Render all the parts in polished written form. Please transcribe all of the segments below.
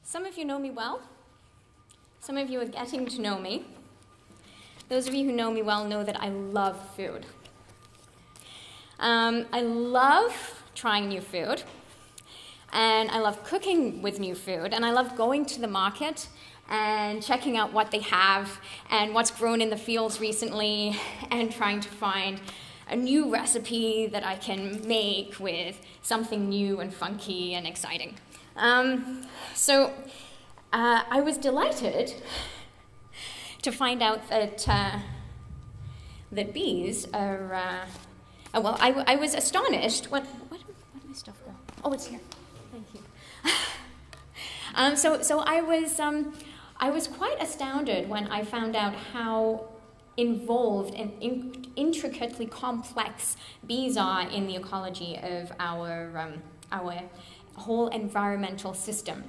Some of you know me well. Some of you are getting to know me. Those of you who know me well know that I love food. I love trying new food, and I love cooking with new food, and I love going to the market and checking out what they have and what's grown in the fields recently and trying to find a new recipe that I can make with something new and funky and exciting. So I was delighted to find out that bees are, I was astonished. Where did my stuff go? Oh, it's here. Thank you. So I was quite astounded when I found out how involved and intricately complex bees are in the ecology of our whole environmental system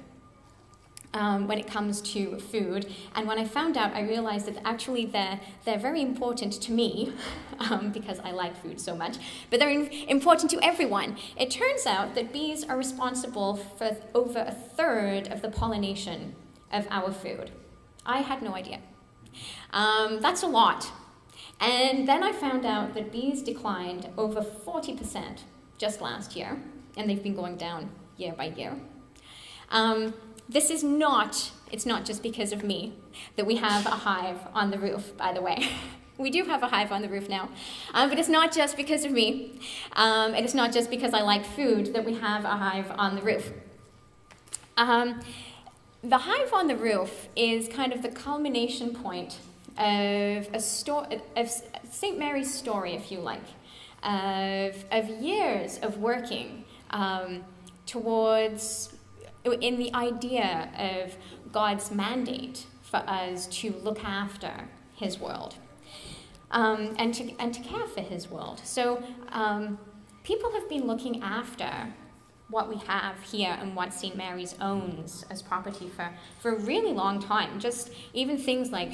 when it comes to food. And when I found out, I realized that actually they're very important to me because I like food so much, but they're important to everyone. It turns out that bees are responsible for over a third of the pollination of our food. I had no idea. That's a lot. And then I found out that bees declined over 40% just last year, and they've been going down year by year. It's not just because of me that we have a hive on the roof, by the way. We do have a hive on the roof now, but it's not just because of me, and it's not just because I like food that we have a hive on the roof. The hive on the roof is kind of the culmination point of St. Mary's story, if you like, of years of working towards in the idea of God's mandate for us to look after His world and to care for His world. So people have been looking after what we have here and what St. Mary's owns as property for a really long time. Just even things like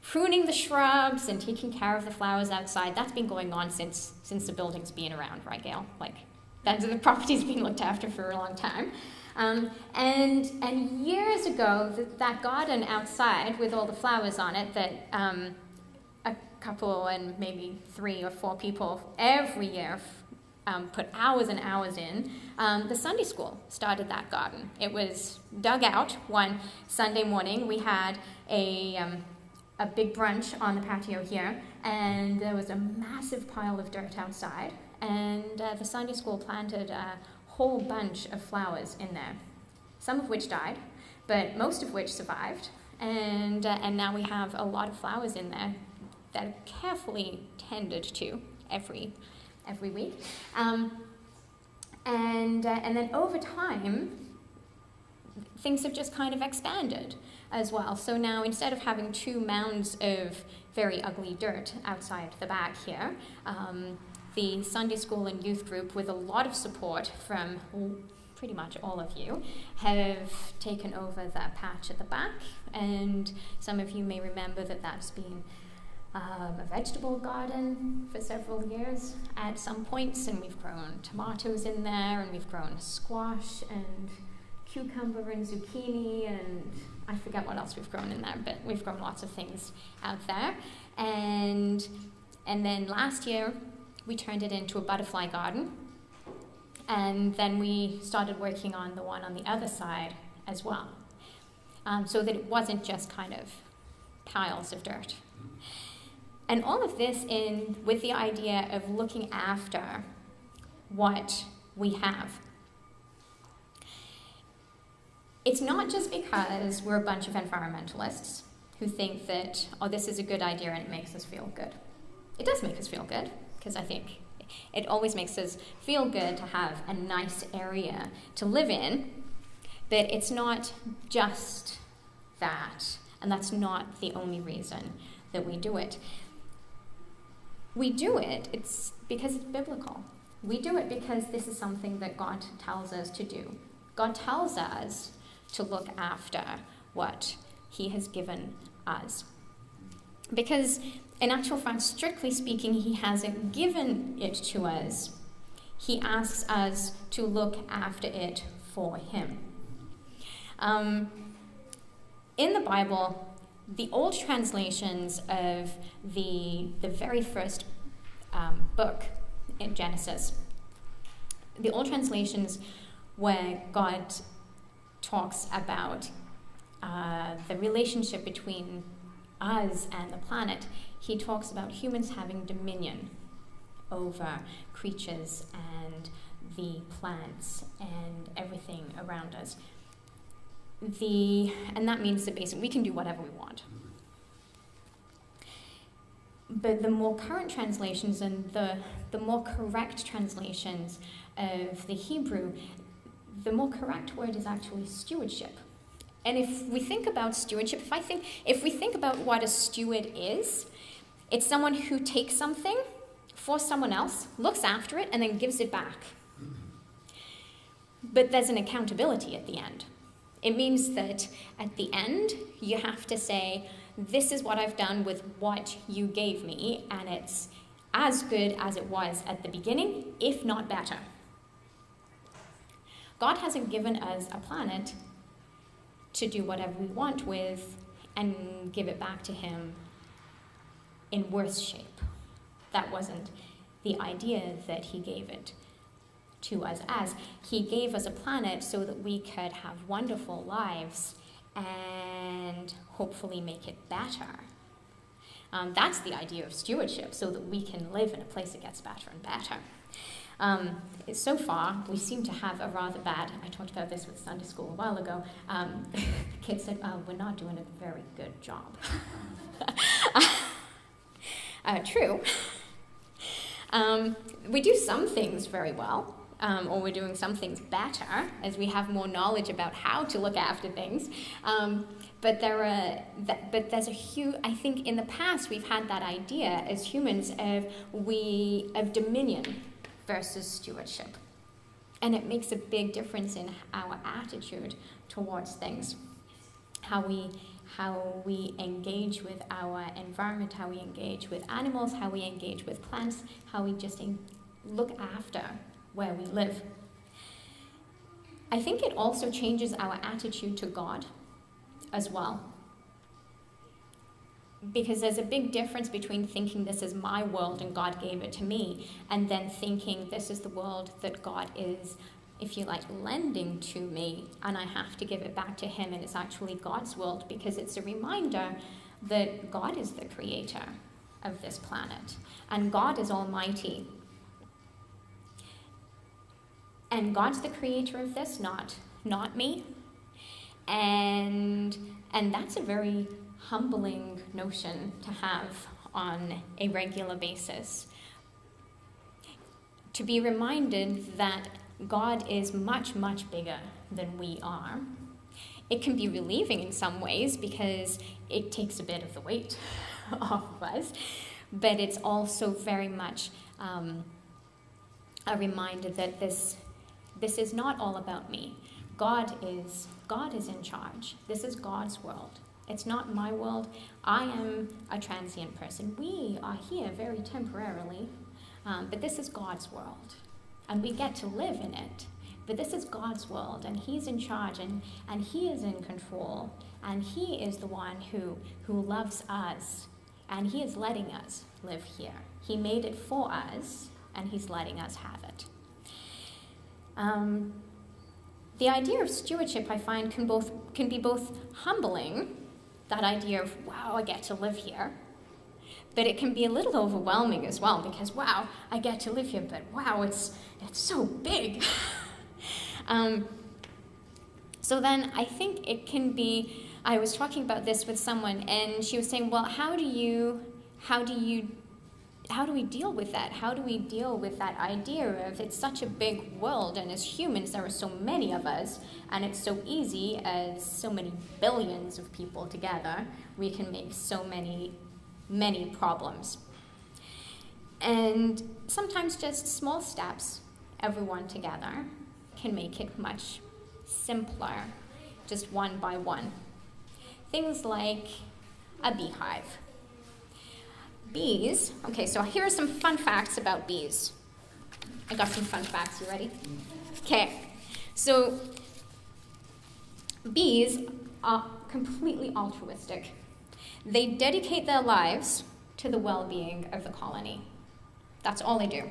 pruning the shrubs and taking care of the flowers outside, that's been going on since the building's been around, right, Gail? Like, the property's been looked after for a long time. And years ago, that garden outside with all the flowers on it that a couple and maybe 3 or 4 people every year put hours and hours in, the Sunday school started that garden. It was dug out one Sunday morning. We had a big brunch on the patio here, and there was a massive pile of dirt outside, and the Sunday school planted a whole bunch of flowers in there, some of which died, but most of which survived, and now we have a lot of flowers in there that are carefully tended to every week, and then over time, things have just kind of expanded as well. So now instead of having 2 mounds of very ugly dirt outside the back here, the Sunday school and youth group, with a lot of support from pretty much all of you, have taken over that patch at the back. And some of you may remember that that's been a vegetable garden for several years at some points, and we've grown tomatoes in there, and we've grown squash and cucumber and zucchini, and I forget what else we've grown in there, but we've grown lots of things out there. And then last year, we turned it into a butterfly garden, and then we started working on the one on the other side as well, so that it wasn't just kind of piles of dirt. And all of this with the idea of looking after what we have. It's not just because we're a bunch of environmentalists who think that, this is a good idea and it makes us feel good. It does make us feel good, because I think it always makes us feel good to have a nice area to live in, but it's not just that, and that's not the only reason that we do it. We do it, it's because it's biblical. We do it because this is something that God tells us to do. God tells us to look after what He has given us. Because in actual fact, strictly speaking, He hasn't given it to us. He asks us to look after it for Him. In the Bible, the old translations of the very first book in Genesis, the old translations where God talks about the relationship between us and the planet, he talks about humans having dominion over creatures and the plants and everything around us. And that means that basically we can do whatever we want. But the more current translations and the more correct translations of the Hebrew, the more correct word is actually stewardship. And if we think about stewardship, if we think about what a steward is, it's someone who takes something for someone else, looks after it, and then gives it back. But there's an accountability at the end. It means that at the end, you have to say, this is what I've done with what you gave me, and it's as good as it was at the beginning, if not better. God hasn't given us a planet to do whatever we want with and give it back to him in worse shape. That wasn't the idea that he gave it to us as. He gave us a planet so that we could have wonderful lives and hopefully make it better. That's the idea of stewardship, so that we can live in a place that gets better and better. So far, we seem to have a rather bad, I talked about this with Sunday school a while ago, the kids said, we're not doing a very good job. True. We do some things very well, or we're doing some things better as we have more knowledge about how to look after things. But there's a huge, I think in the past we've had that idea as humans of dominion versus stewardship. And it makes a big difference in our attitude towards things. How we engage with our environment, how we engage with animals, how we engage with plants, how we just look after where we live. I think it also changes our attitude to God as well. Because there's a big difference between thinking this is my world and God gave it to me, and then thinking this is the world that God is, if you like, lending to me, and I have to give it back to him, and it's actually God's world, because it's a reminder that God is the creator of this planet, and God is almighty. And God's the creator of this, not me. And that's a very humbling notion to have on a regular basis. To be reminded that God is much, much bigger than we are. It can be relieving in some ways because it takes a bit of the weight off of us, but it's also very much a reminder that this is not all about me. God is in charge. This is God's world. It's not my world. I am a transient person. We are here very temporarily, but this is God's world. And we get to live in it. But this is God's world, and he's in charge, and he is in control, and he is the one who loves us, and he is letting us live here. He made it for us, and he's letting us have it. The idea of stewardship, I find, can be both humbling, that idea of, wow, I get to live here, but it can be a little overwhelming as well, because, wow, I get to live here, but wow, it's so big. So then I think it can be, I was talking about this with someone, and she was saying, well, how do we deal with that? How do we deal with that idea of it's such a big world, and as humans there are so many of us, and it's so easy as so many billions of people together, we can make so many problems. And sometimes just small steps, everyone together, can make it much simpler, just one by one. Things like a beehive. Bees, okay, so here are some fun facts about bees. I got some fun facts, you ready? Okay, so Bees are completely altruistic. They dedicate their lives to the well-being of the colony. That's all they do.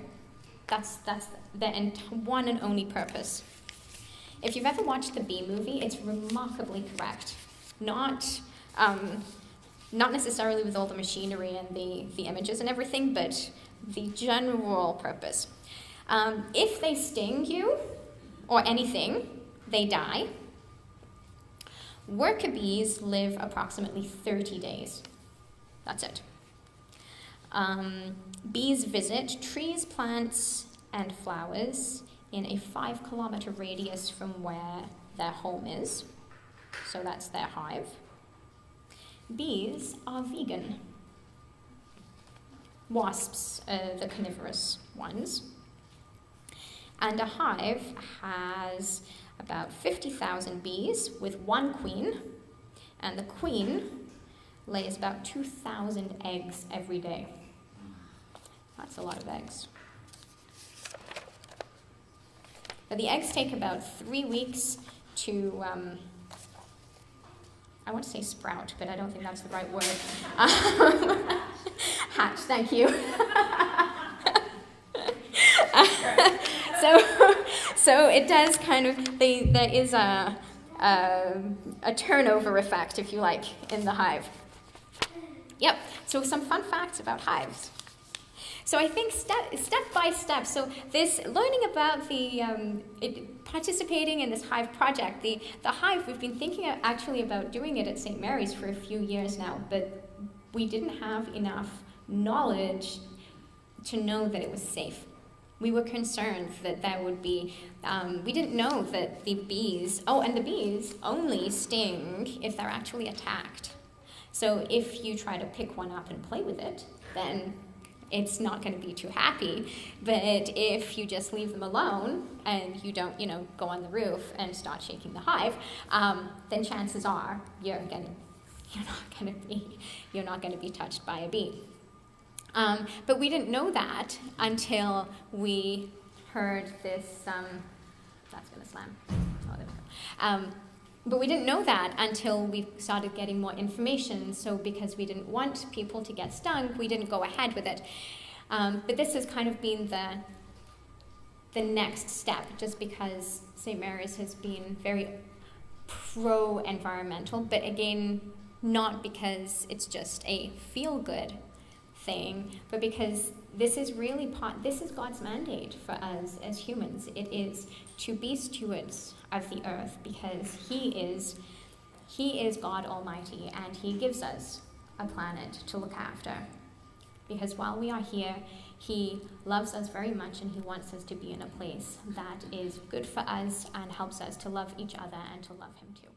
That's their one and only purpose. If you've ever watched the Bee Movie, it's remarkably correct. Not necessarily with all the machinery and the images and everything, but the general purpose. If they sting you or anything, they die. Worker bees live approximately 30 days. That's it. Bees visit trees, plants, and flowers in a 5-kilometer radius from where their home is. So that's their hive. Bees are vegan. Wasps are the carnivorous ones. And a hive has about 50,000 bees with one queen, and the queen lays about 2,000 eggs every day. That's a lot of eggs. But the eggs take about 3 weeks to, I want to say sprout, but I don't think that's the right word. Hatch, thank you. So it does kind of, there is a turnover effect, if you like, in the hive. Yep, so some fun facts about hives. So I think step by step, so this learning about participating in this hive project, the hive, we've been thinking actually about doing it at St. Mary's for a few years now, but we didn't have enough knowledge to know that it was safe. We were concerned that there would be, we didn't know that the bees only sting if they're actually attacked. So if you try to pick one up and play with it, then it's not going to be too happy. But if you just leave them alone and you don't, go on the roof and start shaking the hive, then chances are you're not going to be touched by a bee. But we didn't know that until we heard this. That's going to slam. Oh, there we go. But we didn't know that until we started getting more information. So because we didn't want people to get stung, we didn't go ahead with it. But this has kind of been the next step, just because St. Mary's has been very pro-environmental, but again, not because it's just a feel-good thing, but because this is really this is God's mandate for us as humans. It is to be stewards of the earth, because He is God Almighty, and He gives us a planet to look after. Because while we are here, He loves us very much, and He wants us to be in a place that is good for us and helps us to love each other and to love Him too.